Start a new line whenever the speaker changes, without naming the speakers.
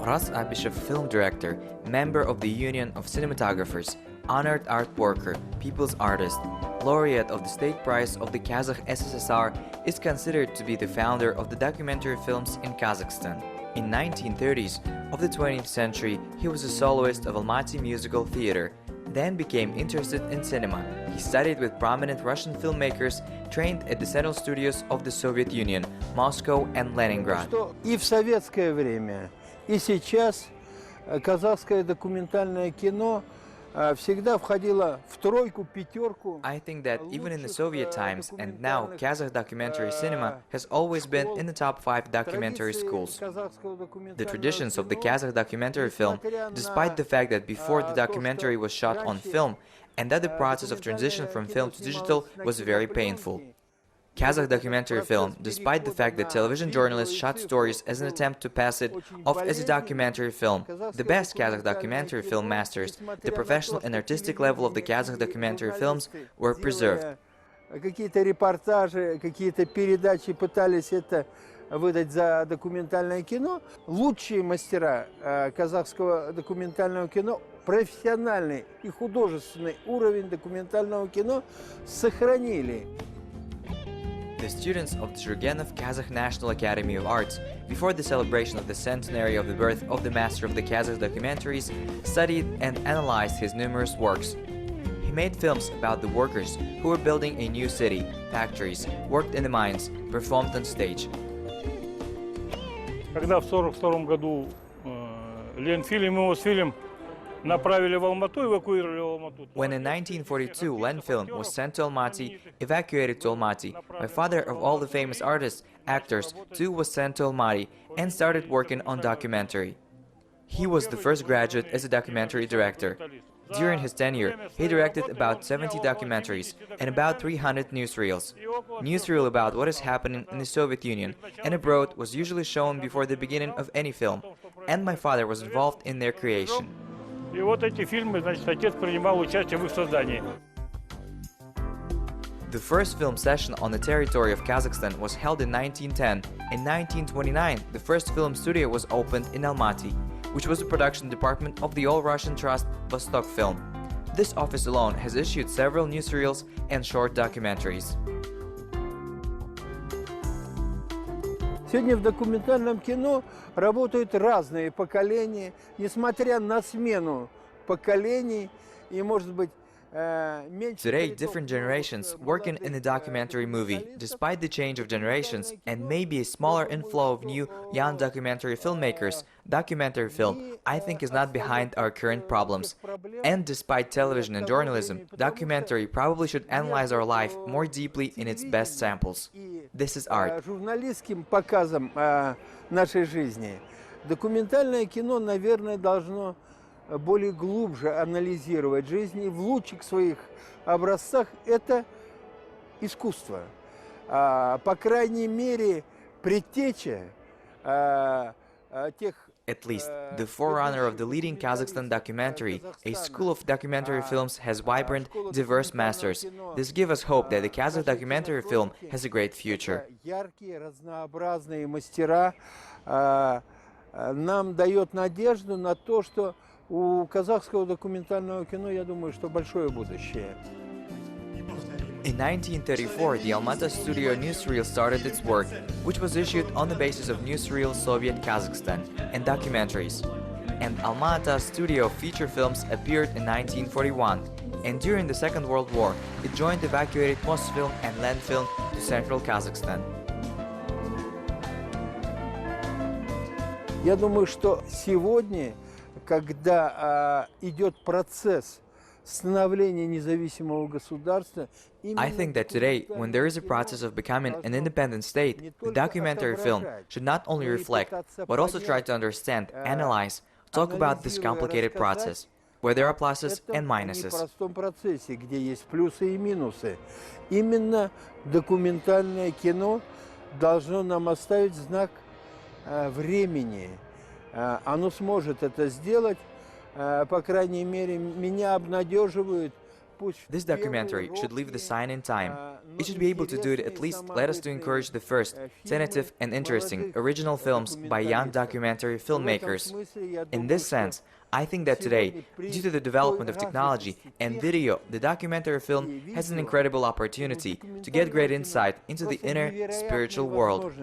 Oraz Abishev, film director, member of the Union of Cinematographers, honored art worker, people's artist, laureate of the State Prize of the KazakhSSR, is considered to be the founder of the documentary films in Kazakhstan. In 1930s of the 20th century, he was a soloist of Almaty Musical Theater, then became interested in cinema. He studied with prominent Russian filmmakers, trained at the Central Studios of the Soviet Union, Moscow and Leningrad.
И в советское время, и сейчас казахское документальное кино всегда входило в тройку, пятерку.
I think that even in the Soviet times and now, Kazakh documentary cinema has always been in the top 5 documentary schools. The traditions of the Kazakh documentary film, despite the fact that before the documentary was shot on film and that the process of transition from film to digital was very painful. Kazakh documentary film, despite the fact that television journalists shot stories as an attempt to pass it off as a documentary film, the best Kazakh documentary film masters, the professional and artistic level of the Kazakh documentary films were preserved.
Какие-то репортажи, какие-то передачи пытались это выдать за документальное кино. Лучшие мастера казахского документального кино, профессиональный и художественный уровень документального кино сохранили.
The students of the Turgenev Kazakh National Academy of Arts, before the celebration of the centenary of the birth of the master of the Kazakh documentaries, studied and analyzed his numerous works. He made films about the workers who were building a new city, factories, worked in the mines, performed on stage.
Когда в 1942 году Ленфильм его с фильмом направили в Алмату, эвакуировали в Алмату.
When in 1942 Lenfilm was sent to Almaty, evacuated to Almaty, my father of all the famous artists, actors, too was sent to Almaty and started working on documentary. He was the first graduate as a documentary director. During his tenure, he directed about 70 documentaries and about 300 newsreels. Newsreel about what is happening in the Soviet Union and abroad was usually shown before the beginning of any film, and my father was involved in their creation.
И вот эти фильмы, значит, отец принимал участие в их создании.
The first film session on the territory of Kazakhstan was held in 1910. In 1929, the first film studio was opened in Almaty, which was the production department of the All-Russian Trust Vostok Film. This office alone has issued several newsreels and short documentaries.
Сегодня в документальном кино работают разные поколения, несмотря на смену поколений, и, может быть,
Today, different generations working in the documentary movie, despite the change of generations and maybe a smaller inflow of new young documentary filmmakers, documentary film, I think, is not behind our current problems. And despite television and journalism, documentary probably should analyze our life more deeply in its best samples. This is art.
Журналистским показом нашей жизни. Документальное кино, наверное, должно более глубже анализировать жизнь, и в лучших своих образцах это искусство. По крайней мере, предтеча тех...
At least, the forerunner of the leading Kazakhstan documentary, a school of documentary films has vibrant, diverse masters. This gives us hope that the Kazakh documentary film has a great future.
Яркие, разнообразные мастера нам дает надежду на то, что у казахского документального кино, я думаю, что большое будущее.
In 1934, the Almaty studio newsreel started its work, which was issued on the basis of newsreel Soviet Kazakhstan and documentaries. And Almaty studio feature films appeared in 1941, and during the Second World War, it joined evacuated Mosfilm and Lenfilm to central Kazakhstan.
Я думаю, что сегодня, когда идет процесс становления независимого государства,
I think that today, when there is a process of becoming an independent state, the documentary film should not only reflect, but also try to understand, analyze, talk about this complicated process, where there are pluses and minuses.
В непростом процессе, где есть плюсы и минусы. Именно документальное кино должно нам оставить знак времени. Оно сможет это сделать, по крайней мере, меня обнадеживают
This documentary should leave the sign in time. It should be able to do it at least let us to encourage the first, tentative and interesting original films by young documentary filmmakers. In this sense, I think that today, due to the development of technology and video, the documentary film has an incredible opportunity to get great insight into the inner spiritual world.